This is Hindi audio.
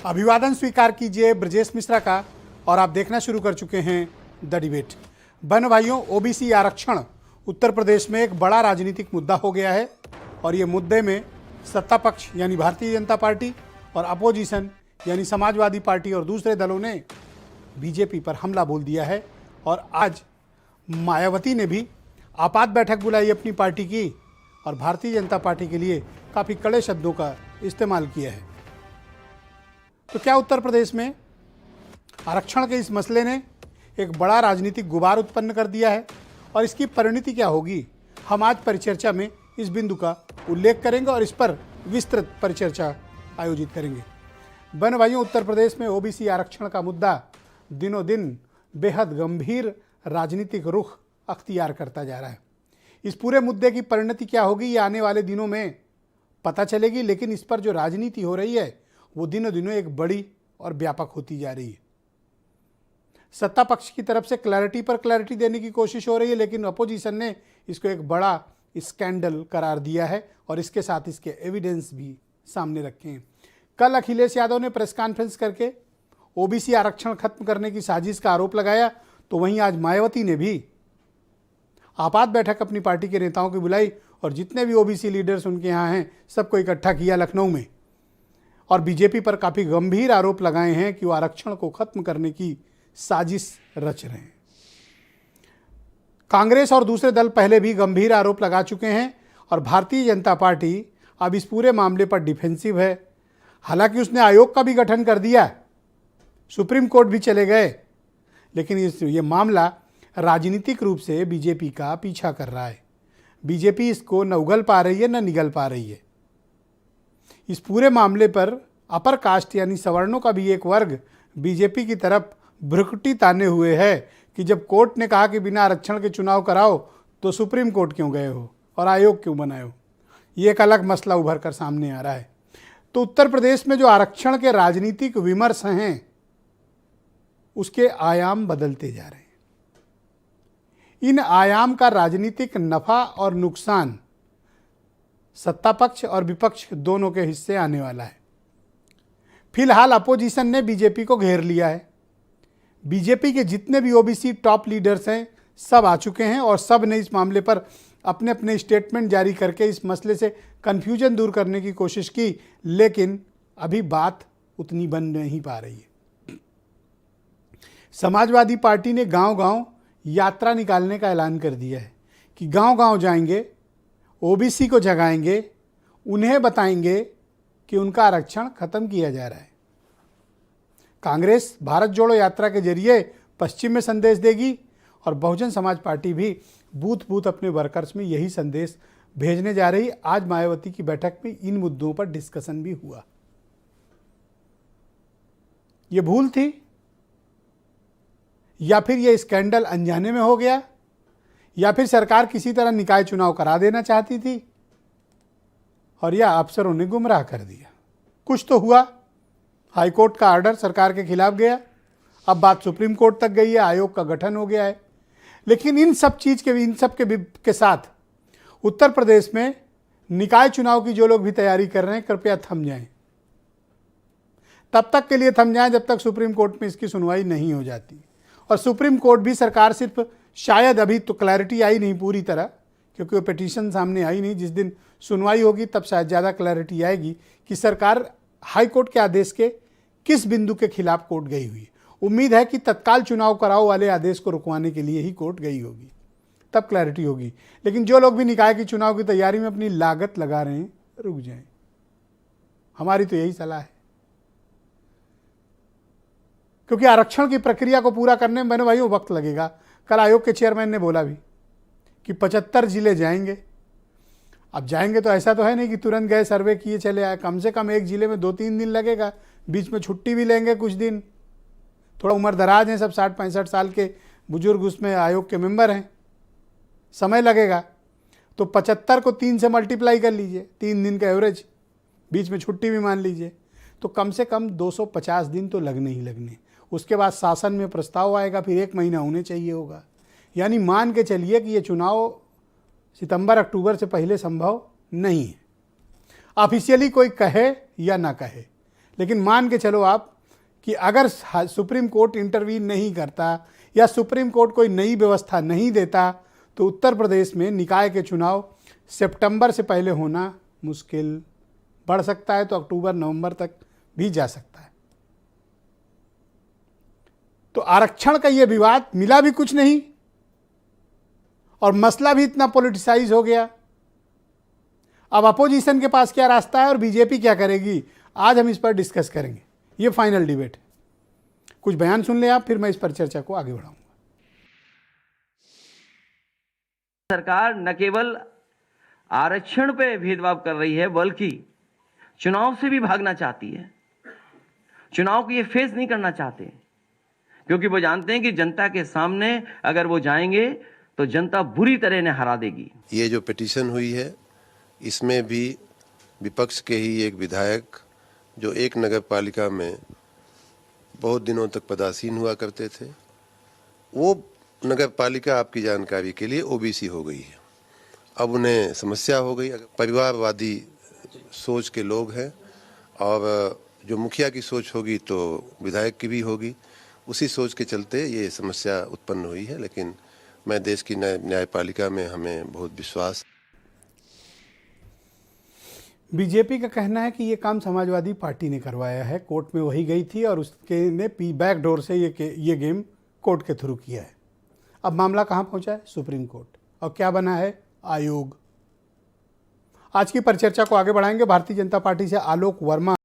अभिवादन स्वीकार कीजिए ब्रजेश मिश्रा का और आप देखना शुरू कर चुके हैं द डिबेट। बहन भाइयों, ओबीसी आरक्षण उत्तर प्रदेश में एक बड़ा राजनीतिक मुद्दा हो गया है और ये मुद्दे में सत्ता पक्ष यानी भारतीय जनता पार्टी और अपोजिशन यानी समाजवादी पार्टी और दूसरे दलों ने बीजेपी पर हमला बोल दिया है। और आज मायावती ने भी आपात बैठक बुलाई अपनी पार्टी की और भारतीय जनता पार्टी के लिए काफ़ी कड़े शब्दों का इस्तेमाल किया है। तो क्या उत्तर प्रदेश में आरक्षण के इस मसले ने एक बड़ा राजनीतिक गुबार उत्पन्न कर दिया है और इसकी परिणति क्या होगी, हम आज परिचर्चा में इस बिंदु का उल्लेख करेंगे और इस पर विस्तृत परिचर्चा आयोजित करेंगे। बहन भाइयों, उत्तर प्रदेश में ओबीसी आरक्षण का मुद्दा दिनों दिन बेहद गंभीर राजनीतिक रुख अख्तियार करता जा रहा है। इस पूरे मुद्दे की परिणति क्या होगी ये आने वाले दिनों में पता चलेगी, लेकिन इस पर जो राजनीति हो रही है वो दिनों दिनों एक बड़ी और व्यापक होती जा रही है। सत्ता पक्ष की तरफ से क्लैरिटी पर क्लैरिटी देने की कोशिश हो रही है, लेकिन अपोजिशन ने इसको एक बड़ा स्कैंडल करार दिया है और इसके साथ इसके एविडेंस भी सामने रखे हैं। कल अखिलेश यादव ने प्रेस कॉन्फ्रेंस करके ओबीसी आरक्षण खत्म करने की साजिश का आरोप लगाया, तो वहीं आज मायावती ने भी आपात बैठक अपनी पार्टी के नेताओं की बुलाई और जितने भी ओबीसी लीडर्स उनके यहाँ हैं सबको इकट्ठा किया लखनऊ में और बीजेपी पर काफ़ी गंभीर आरोप लगाए हैं कि वो आरक्षण को खत्म करने की साजिश रच रहे हैं। कांग्रेस और दूसरे दल पहले भी गंभीर आरोप लगा चुके हैं और भारतीय जनता पार्टी अब इस पूरे मामले पर डिफेंसिव है। हालांकि उसने आयोग का भी गठन कर दिया, सुप्रीम कोर्ट भी चले गए, लेकिन ये मामला राजनीतिक रूप से बीजेपी का पीछा कर रहा है। बीजेपी इसको न उगल पा रही है न निगल पा रही है। इस पूरे मामले पर अपर कास्ट यानी सवर्णों का भी एक वर्ग बीजेपी की तरफ भ्रुकुटी ताने हुए है कि जब कोर्ट ने कहा कि बिना आरक्षण के चुनाव कराओ तो सुप्रीम कोर्ट क्यों गए हो और आयोग क्यों बनाए हो। ये एक अलग मसला उभर कर सामने आ रहा है। तो उत्तर प्रदेश में जो आरक्षण के राजनीतिक विमर्श हैं उसके आयाम बदलते जा रहे हैं। इन आयाम का राजनीतिक नफा और नुकसान सत्ता पक्ष और विपक्ष दोनों के हिस्से आने वाला है। फिलहाल अपोजिशन ने बीजेपी को घेर लिया है। बीजेपी के जितने भी ओबीसी टॉप लीडर्स हैं सब आ चुके हैं और सब ने इस मामले पर अपने अपने स्टेटमेंट जारी करके इस मसले से कन्फ्यूजन दूर करने की कोशिश की, लेकिन अभी बात उतनी बन नहीं पा रही है। समाजवादी पार्टी ने गांव-गांव यात्रा निकालने का ऐलान कर दिया है कि गांव-गांव जाएंगे, ओबीसी को जगाएंगे, उन्हें बताएंगे कि उनका आरक्षण खत्म किया जा रहा है। कांग्रेस भारत जोड़ो यात्रा के जरिए पश्चिम में संदेश देगी और बहुजन समाज पार्टी भी बूथ बूथ अपने वर्कर्स में यही संदेश भेजने जा रही। आज मायावती की बैठक में इन मुद्दों पर डिस्कशन भी हुआ। ये भूल थी या फिर ये स्कैंडल अनजाने में हो गया या फिर सरकार किसी तरह निकाय चुनाव करा देना चाहती थी और या अफसरों ने गुमराह कर दिया। कुछ तो हुआ, हाईकोर्ट का आर्डर सरकार के खिलाफ गया, अब बात सुप्रीम कोर्ट तक गई है, आयोग का गठन हो गया है। लेकिन इन सब के साथ उत्तर प्रदेश में निकाय चुनाव की जो लोग भी तैयारी कर रहे हैं कृपया थम जाएं। तब तक के लिए थम जाएं जब तक सुप्रीम कोर्ट में इसकी सुनवाई नहीं हो जाती। और सुप्रीम कोर्ट भी सरकार सिर्फ शायद अभी तो क्लैरिटी आई नहीं पूरी तरह, क्योंकि वो पिटीशन सामने आई नहीं। जिस दिन सुनवाई होगी तब शायद ज़्यादा क्लैरिटी आएगी कि सरकार हाई कोर्ट के आदेश के किस बिंदु के खिलाफ कोर्ट गई हुई है। उम्मीद है कि तत्काल चुनाव कराओ वाले आदेश को रुकवाने के लिए ही कोर्ट गई होगी, तब क्लैरिटी होगी। लेकिन जो लोग भी निकाय की चुनाव की तैयारी में अपनी लागत लगा रहे हैं रुक जाएं, हमारी तो यही सलाह है। क्योंकि आरक्षण की प्रक्रिया को पूरा करने में बहनों भाइयों वक्त लगेगा। कल आयोग के चेयरमैन ने बोला भी कि 75 जिले जाएंगे। अब जाएंगे तो ऐसा तो है नहीं कि तुरंत गए सर्वे किए चले आए, कम से कम एक जिले में 2-3 दिन लगेगा, बीच में छुट्टी भी लेंगे कुछ दिन। थोड़ा उम्र दराज हैं सब, 60-65 साल के बुजुर्ग उसमें आयोग के मेंबर हैं, समय लगेगा। तो 75 को 3 से मल्टीप्लाई कर लीजिए, 3 दिन का एवरेज, बीच में छुट्टी भी मान लीजिए, तो कम से कम 250 दिन तो लगने ही लगने। उसके बाद शासन में प्रस्ताव आएगा, फिर 1 महीना होने चाहिए होगा। यानी मान के चलिए कि ये चुनाव सितंबर अक्टूबर से पहले संभव नहीं है। ऑफिशियली कोई कहे या ना कहे, लेकिन मान के चलो आप कि अगर सुप्रीम कोर्ट इंटरवीन नहीं करता या सुप्रीम कोर्ट कोई नई व्यवस्था नहीं देता तो उत्तर प्रदेश में निकाय के चुनाव सितंबर से पहले होना मुश्किल, बढ़ सकता है तो अक्टूबर नवंबर तक भी जा सकता है। तो आरक्षण का ये विवाद, मिला भी कुछ नहीं और मसला भी इतना पॉलिटिसाइज हो गया। अब अपोजिशन के पास क्या रास्ता है और बीजेपी क्या करेगी, आज हम इस पर डिस्कस करेंगे। ये फाइनल डिबेट है। कुछ बयान सुन ले आप, फिर मैं इस पर चर्चा को आगे बढ़ाऊंगा। सरकार न केवल आरक्षण पे भेदभाव कर रही है बल्कि चुनाव से भी भागना चाहती है। चुनाव को ये फेस नहीं करना चाहते क्योंकि वो जानते हैं कि जनता के सामने अगर वो जाएंगे तो जनता बुरी तरह ने हरा देगी। ये जो पिटीशन हुई है इसमें भी विपक्ष के ही एक विधायक जो एक नगर पालिका में बहुत दिनों तक पदासीन हुआ करते थे, वो नगर पालिका आपकी जानकारी के लिए ओबीसी हो गई है। अब उन्हें समस्या हो गई। परिवारवादी सोच के लोग हैं और जो मुखिया की सोच होगी तो विधायक की भी होगी, उसी सोच के चलते ये समस्या उत्पन्न हुई है। लेकिन मैं देश की न्यायपालिका में हमें बहुत विश्वास। बीजेपी का कहना है कि ये काम समाजवादी पार्टी ने करवाया है, कोर्ट में वही गई थी और उसके ने बैक डोर से ये गेम कोर्ट के थ्रू किया है। अब मामला कहाँ पहुँचा है? Supreme court. और क्या बना है? आयोग। आज की परिचर्चा को आगे बढ़ाएंगे। भारतीय जनता पार्टी से आलोक वर्मा